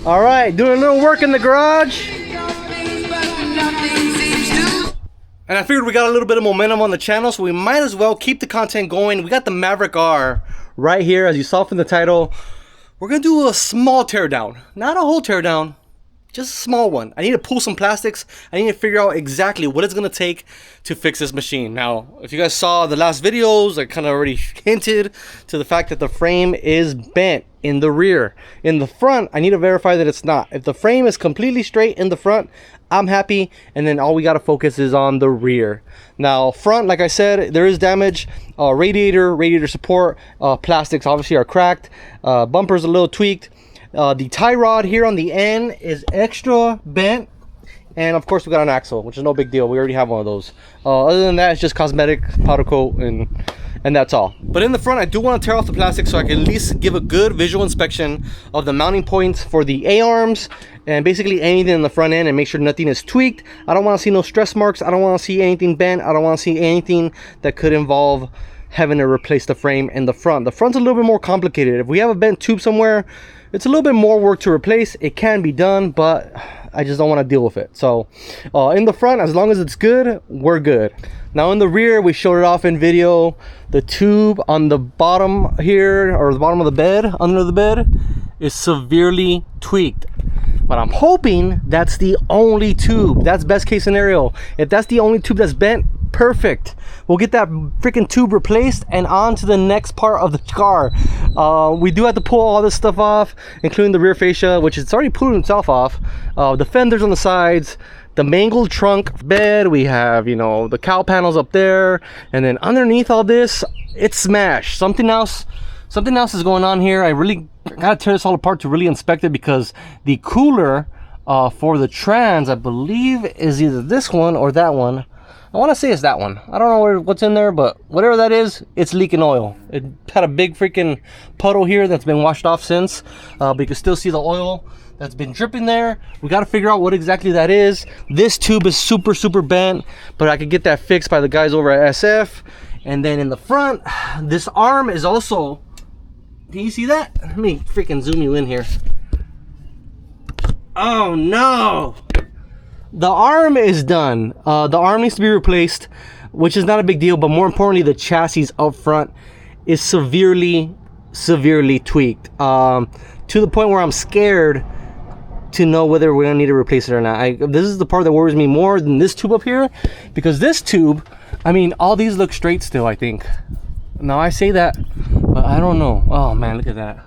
All right, doing a little work in the garage. And I figured we got a little bit of momentum on the channel, so we might as well keep the content going. We got the Maverick R right here, as you saw from the title. We're gonna do a small teardown, not a whole teardown, just a small one. I need to pull some plastics. I need to figure out exactly what it's gonna take to fix this machine. Now, if you guys saw the last videos, I kind of already hinted to the fact that the frame is bent in the rear. In the front, I need to verify that it's not. If the frame is completely straight in the front, I'm happy, and then all we gotta focus is on the rear. Now, front, like I said, there is damage. Radiator support, plastics obviously are cracked. Bumper's a little tweaked. The tie rod here on the end is extra bent, and of course we got an axle, which is no big deal. We already have one of those. Other than that, it's just cosmetic, powder coat, and that's all. But in the front, I do want to tear off the plastic so I can at least give a good visual inspection of the mounting points for the A-arms and basically anything in the front end, and make sure nothing is tweaked. I don't want to see no stress marks. I don't want to see anything bent. I don't want to see anything that could involve having to replace the frame in the front. The front's a little bit more complicated. If we have a bent tube somewhere, it's a little bit more work to replace. It can be done, but I just don't want to deal with it. So in the front, as long as it's good, we're good. Now in the rear, we showed it off in video. The tube on the bottom here, or the bottom of the bed, under the bed, is severely tweaked. But I'm hoping that's the only tube. That's best case scenario. If that's the only tube that's bent, perfect. We'll get that freaking tube replaced and on to the next part of the car. We do have to pull all this stuff off, including the rear fascia, which it's already pulling itself off. The fenders on the sides, the mangled trunk bed. We have, you know, the cowl panels up there, and then underneath all this, it's smashed. Something else is going on here. I really gotta tear this all apart to really inspect it, because the cooler for the trans, I believe, is either this one or that one. I want to say it's that one. I don't know what's in there, but whatever that is, it's leaking oil. It had a big freaking puddle here that's been washed off since, but you can still see the oil that's been dripping there. We got to figure out what exactly that is. This tube is super bent, but I could get that fixed by the guys over at SF. And then in the front, this arm is also, can you see that? Let me freaking zoom you in here. Oh no! The arm is done. The arm needs to be replaced, which is not a big deal, but more importantly, the chassis up front is severely tweaked, to the point where I'm scared to know whether we're gonna need to replace it or not. This is the part that worries me more than this tube up here, because this tube, I mean, all these look straight still, I think. Now I say that, but I don't know. Oh man, look at that.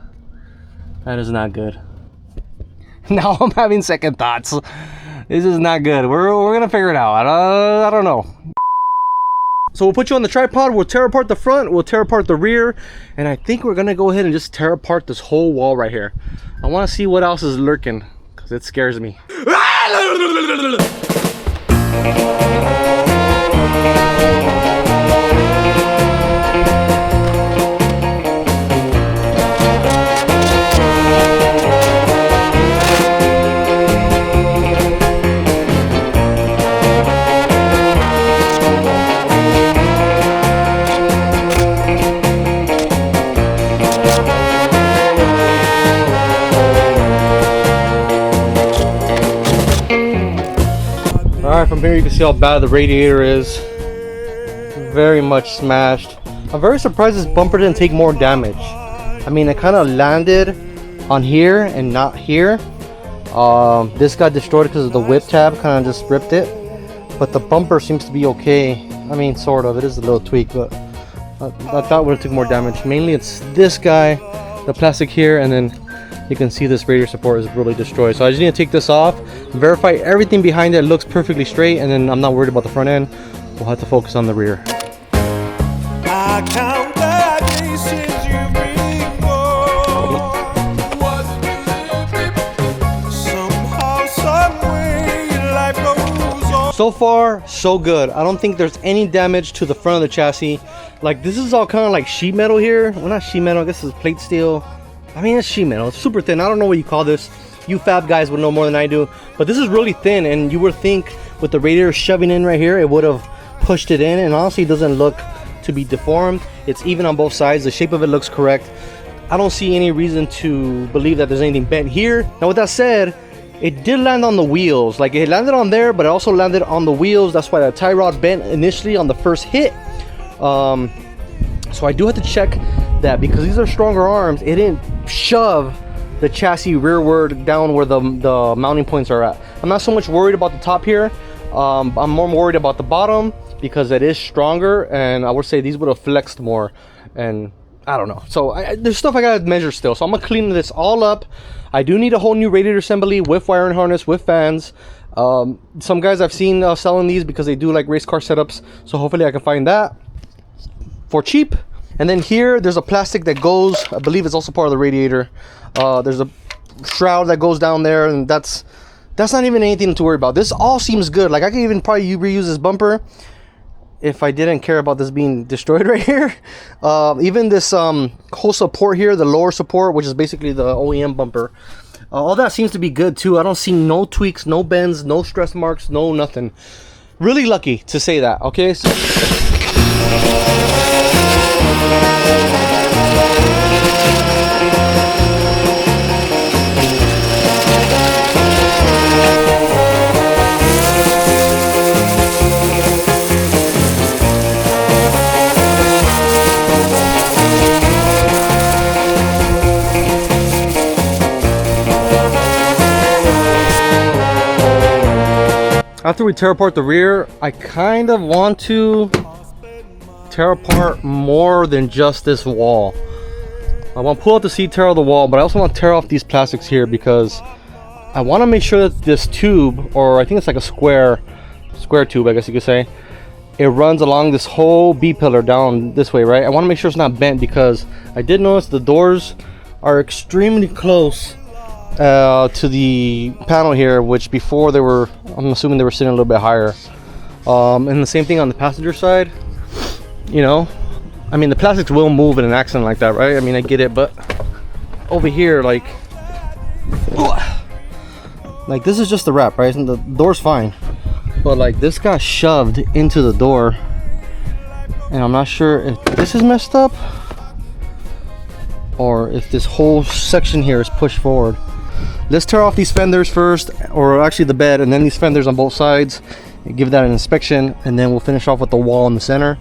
That is not good. Now I'm having second thoughts. This is not good. We're gonna figure it out. I don't know. So we'll put you on the tripod. We'll tear apart the front. We'll tear apart the rear, and I think we're gonna go ahead and just tear apart this whole wall right here. I want to see what else is lurking, because it scares me. Alright, from here you can see how bad the radiator is. Very much smashed. I'm very surprised this bumper didn't take more damage. I mean, it kind of landed on here and not here. This got destroyed because of the whip tab, kind of just ripped it. But the bumper seems to be okay. I mean, sort of. It is a little tweak, but I thought it would have took more damage. Mainly it's this guy, the plastic here, and then you can see this radiator support is really destroyed. So I just need to take this off, verify everything behind it looks perfectly straight, and then I'm not worried about the front end. We'll have to focus on the rear. I count the days since you been gone. Somehow, someway, life goes on. So far, so good. I don't think there's any damage to the front of the chassis. Like, this is all kind of like sheet metal here. Well, not sheet metal, I guess it's plate steel. I mean, it's sheet metal. It's super thin. I don't know what you call this. You fab guys would know more than I do. But this is really thin, and you would think with the radiator shoving in right here, it would have pushed it in. And honestly, it doesn't look to be deformed. It's even on both sides. The shape of it looks correct. I don't see any reason to believe that there's anything bent here. Now with that said, it did land on the wheels. Like it landed on there, but it also landed on the wheels. That's why the tie rod bent initially on the first hit. So I do have to check that, because these are stronger arms, it didn't shove the chassis rearward down where the mounting points are at. I'm not so much worried about the top here. I'm more worried about the bottom, because it is stronger, and I would say these would have flexed more, and I don't know. So there's stuff I gotta measure still. So I'm gonna clean this all up. I do need a whole new radiator assembly with wiring harness, with fans. Some guys I've seen selling these because they do like race car setups, so hopefully I can find that for cheap. And then here there's a plastic that goes, I believe it's also part of the radiator. There's a shroud that goes down there, and that's not even anything to worry about. This all seems good. Like I could even probably reuse this bumper if I didn't care about this being destroyed right here. Even this whole support here, the lower support, which is basically the OEM bumper, all that seems to be good too. I don't see no tweaks, no bends, no stress marks, no nothing. Really lucky to say that. Okay, so after we tear apart the rear, I kind of want to tear apart more than just this wall. I want to pull out the seat, tear out the wall, but I also want to tear off these plastics here, because I want to make sure that this tube, or I think it's like a square tube, I guess you could say, it runs along this whole B-pillar down this way, right? I want to make sure it's not bent, because I did notice the doors are extremely close to the panel here, which before they were, I'm assuming they were sitting a little bit higher. And the same thing on the passenger side. You know, I mean, the plastics will move in an accident like that, right? I mean, I get it, but over here, like this is just the wrap, right? And the door's fine, but like this got shoved into the door, and I'm not sure if this is messed up or if this whole section here is pushed forward. Let's tear off these fenders first, or actually the bed, and then these fenders on both sides, and give that an inspection, and then we'll finish off with the wall in the center.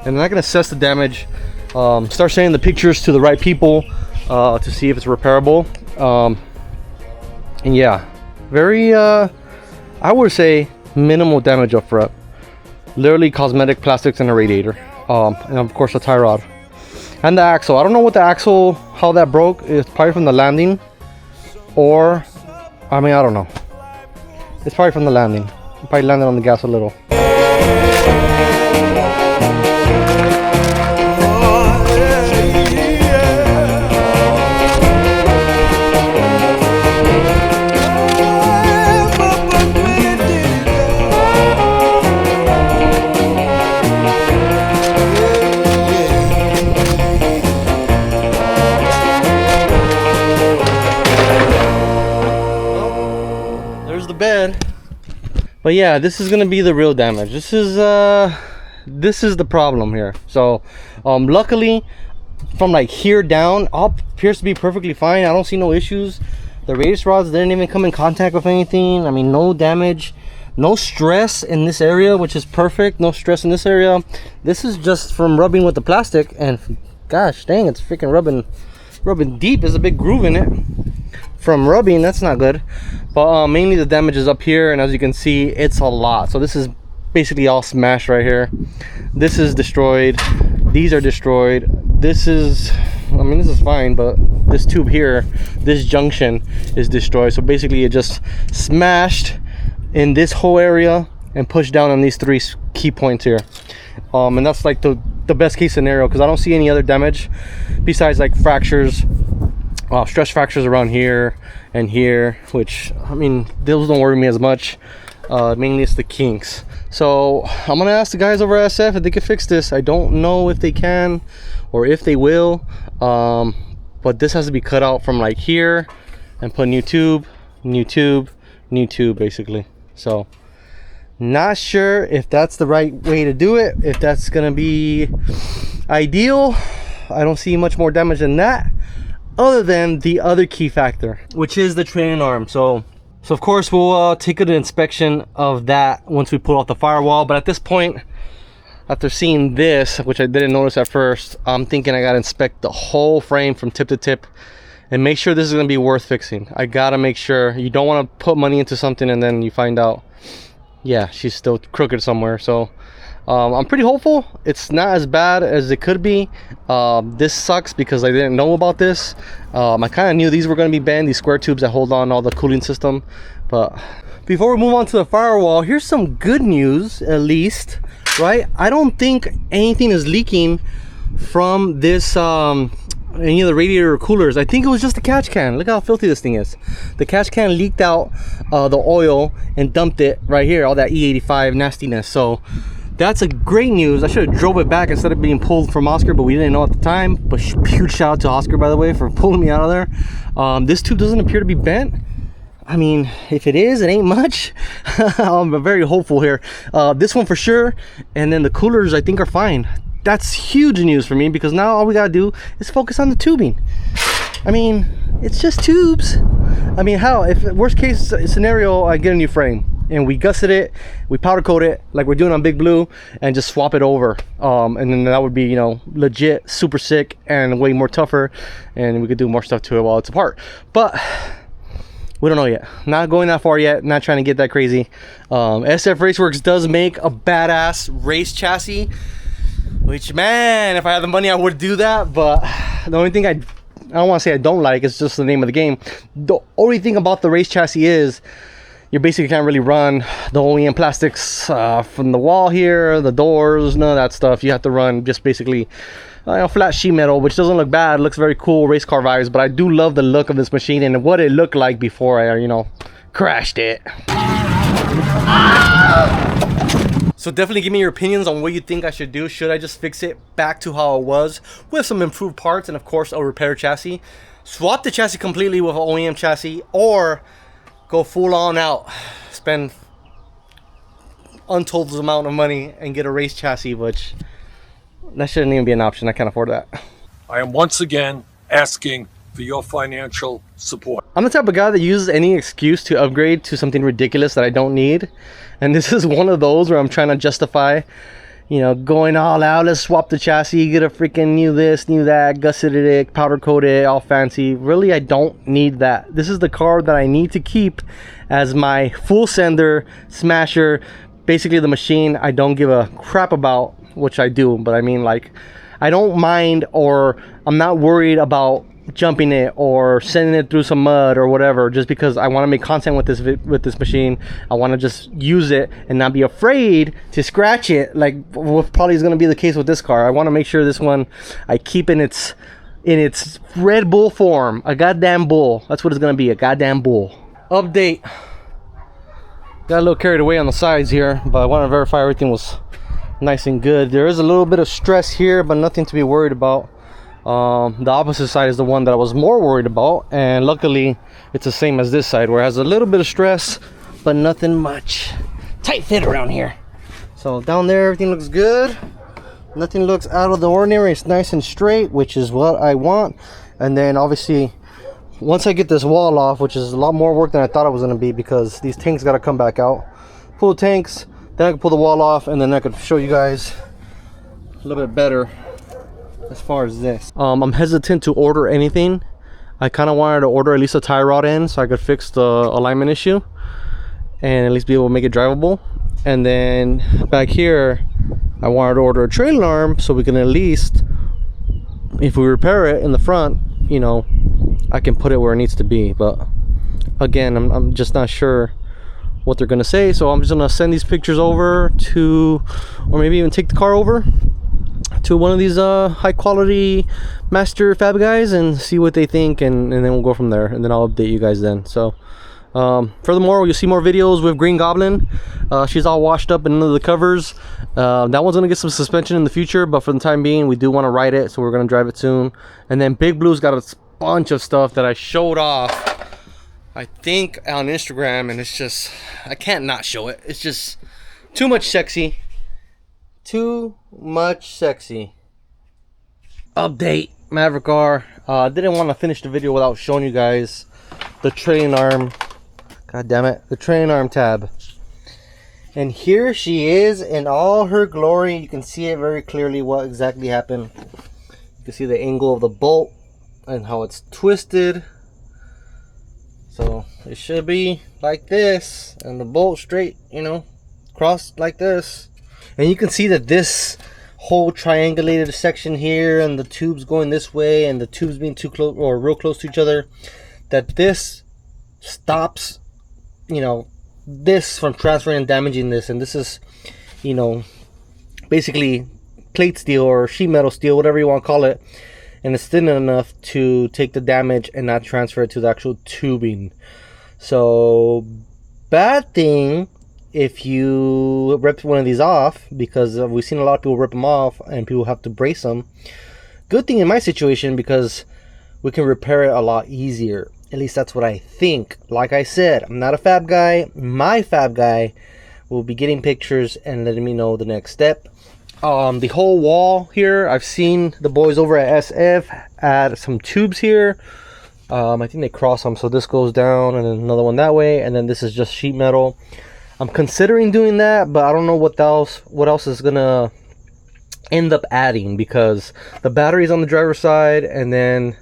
And then I can assess the damage, start sending the pictures to the right people to see if it's repairable. And yeah, very I would say minimal damage up front, literally cosmetic plastics and a radiator, and of course the tie rod and the axle. I don't know what the axle, how that broke. It's probably from the landing, or I mean, I don't know, it's probably from the landing. It probably landed on the gas a little. Bed. But yeah, this is gonna be the real damage. This is the problem here. So luckily from like here down, all appears to be perfectly fine. I don't see no issues. The radius rods didn't even come in contact with anything. I mean, no damage, no stress in this area, which is perfect. No stress in this area. This is just from rubbing with the plastic, and gosh dang, it's freaking rubbing deep. There's a big groove in it from rubbing. That's not good. But mainly the damage is up here, and as you can see, it's a lot. So this is basically all smashed right here. This is destroyed. These are destroyed. This is, I mean, this is fine, but this tube here, this junction is destroyed. So basically it just smashed in this whole area and pushed down on these three key points here. And that's like the best case scenario, because I don't see any other damage besides like fractures, stress fractures around here and here, which, I mean, those don't worry me as much. Mainly it's the kinks. So I'm gonna ask the guys over at SF if they can fix this. I don't know if they can or if they will, but this has to be cut out from like here and put new tube, basically. So not sure if that's the right way to do it, if that's gonna be ideal. I don't see much more damage than that. other than the other key factor, which is the trailing arm. So of course we'll take an inspection of that once we pull off the firewall. But at this point, after seeing this, which I didn't notice at first, I'm thinking I gotta inspect the whole frame from tip to tip and make sure this is gonna be worth fixing. I gotta make sure. You don't want to put money into something and then you find out, yeah, she's still crooked somewhere. So I'm pretty hopeful it's not as bad as it could be. This sucks because I didn't know about this. I kind of knew these were going to be bent, these square tubes that hold on all the cooling system. But before we move on to the firewall, here's some good news, at least, right? I don't think anything is leaking from this any of the radiator or coolers. I think it was just the catch can. Look how filthy this thing is. The catch can leaked out the oil and dumped it right here, all that E85 nastiness. So that's a great news. I should have drove it back instead of being pulled from Oscar, but we didn't know at the time. But huge shout out to Oscar, by the way, for pulling me out of there. This tube doesn't appear to be bent. I mean, if it is, it ain't much. I'm very hopeful here. This one for sure, and then the coolers I think are fine. That's huge news for me because now all we gotta do is focus on the tubing. I mean, it's just tubes. I mean, how, if worst case scenario, I get a new frame and we gusset it, we powder coat it like we're doing on Big Blue, and just swap it over, and then that would be, you know, legit super sick and way more tougher, and we could do more stuff to it while it's apart. But we don't know yet. Not going that far yet. Not trying to get that crazy. SF Raceworks does make a badass race chassis, which, man, if I had the money I would do that. But the only thing I don't want to say I don't like, it's just the name of the game. The only thing about the race chassis is you basically can't really run the OEM plastics from the wall here, the doors, none of that stuff. You have to run just basically flat sheet metal, which doesn't look bad. It looks very cool, race car vibes. But I do love the look of this machine and what it looked like before I, you know, crashed it. So definitely give me your opinions on what you think I should do. Should I just fix it back to how it was with some improved parts and of course a repair chassis? Swap the chassis completely with an OEM chassis, or go full on out, spend untold amount of money and get a race chassis, which that shouldn't even be an option. I can't afford that. I am once again asking for your financial support. I'm the type of guy that uses any excuse to upgrade to something ridiculous that I don't need. And this is one of those where I'm trying to justify, you know, going all out. Let's swap the chassis, get a freaking new this, new that, gusseted it, powder coated it, all fancy. Really, I don't need that. This is the car that I need to keep as my full sender, smasher, basically the machine I don't give a crap about, which I do. But I mean, like, I don't mind, or I'm not worried about jumping it or sending it through some mud or whatever, just because I want to make content with this machine. I want to just use it and not be afraid to scratch it, like what probably is going to be the case with this car. I want to make sure this one I keep in its Red Bull form, a goddamn bull. That's what it's going to be, a goddamn bull. Update. Got a little carried away on the sides here, but I want to verify everything was nice and good. There is a little bit of stress here, but nothing to be worried about. The opposite side is the one that I was more worried about, and luckily it's the same as this side, where it has a little bit of stress but nothing much. Tight fit around here. So down there everything looks good, nothing looks out of the ordinary. It's nice and straight, which is what I want. And then obviously once I get this wall off, which is a lot more work than I thought it was going to be, because these tanks got to come back out, pull the tanks, then I can pull the wall off, and then I could show you guys a little bit better as far as this. I'm hesitant to order anything. I kind of wanted to order at least a tie rod in so I could fix the alignment issue and at least be able to make it drivable. And then back here I wanted to order a trailing arm so we can at least, if we repair it in the front, you know, I can put it where it needs to be. But again, I'm just not sure what they're gonna say, so I'm just gonna send these pictures over to, or maybe even take the car over to one of these high quality master fab guys and see what they think, and then we'll go from there, and then I'll update you guys then. So furthermore, you'll see more videos with Green Goblin. She's all washed up and under the covers. That one's gonna get some suspension in the future, but for the time being we do want to ride it, so we're gonna drive it soon. And then Big Blue's got a bunch of stuff that I showed off, I think, on Instagram, and it's just, I can't not show it. It's just too much sexy. Too much sexy. Update. Maverick R. I didn't want to finish the video without showing you guys the trailing arm. God damn it, the trailing arm tab. And here she is in all her glory. You can see it very clearly what exactly happened. You can see the angle of the bolt and how it's twisted. So it should be like this, and the bolt straight, you know, crossed like this. And you can see that this whole triangulated section here, and the tubes going this way, and the tubes being too close or real close to each other, that this stops, you know, this from transferring and damaging this. And this is, you know, basically plate steel or sheet metal steel, whatever you want to call it, and it's thin enough to take the damage and not transfer it to the actual tubing. So bad thing if you rip one of these off, because we've seen a lot of people rip them off and people have to brace them. Good thing in my situation, because we can repair it a lot easier. At least that's what I think. Like I said, I'm not a fab guy. My fab guy will be getting pictures and letting me know the next step. The whole wall here, I've seen the boys over at SF add some tubes here. I think they cross them, so this goes down and then another one that way, and then this is just sheet metal. I'm considering doing that, but I don't know what else is gonna end up adding, because the battery's on the driver's side, and then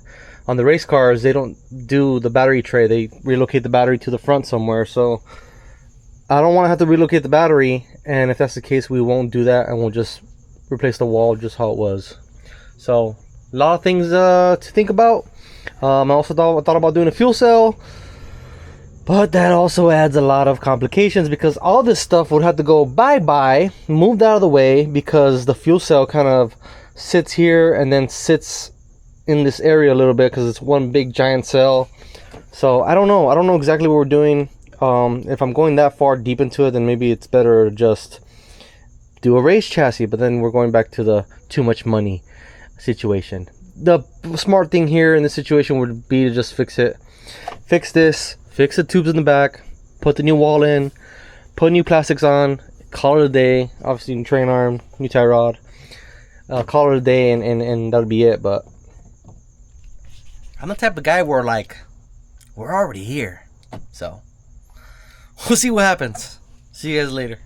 on the race cars they don't do the battery tray. They relocate the battery to the front somewhere, so I don't want to have to relocate the battery. And if that's the case, we won't do that, and we'll just replace the wall just how it was. So a lot of things to think about. I also thought about doing a fuel cell, but that also adds a lot of complications, because all this stuff would have to go bye-bye, moved out of the way, because the fuel cell kind of sits here and then sits in this area a little bit, because it's one big giant cell. So I don't know exactly what we're doing. If I'm going that far deep into it, then maybe it's better to just do a race chassis, but then we're going back to the too much money situation. The smart thing here in this situation would be to just fix this, fix the tubes in the back, put the new wall in, put new plastics on, call it a day. Obviously new train arm, new tie rod, call it a day, and that'll be it. But I'm the type of guy where, like, we're already here, so we'll see what happens. See you guys later.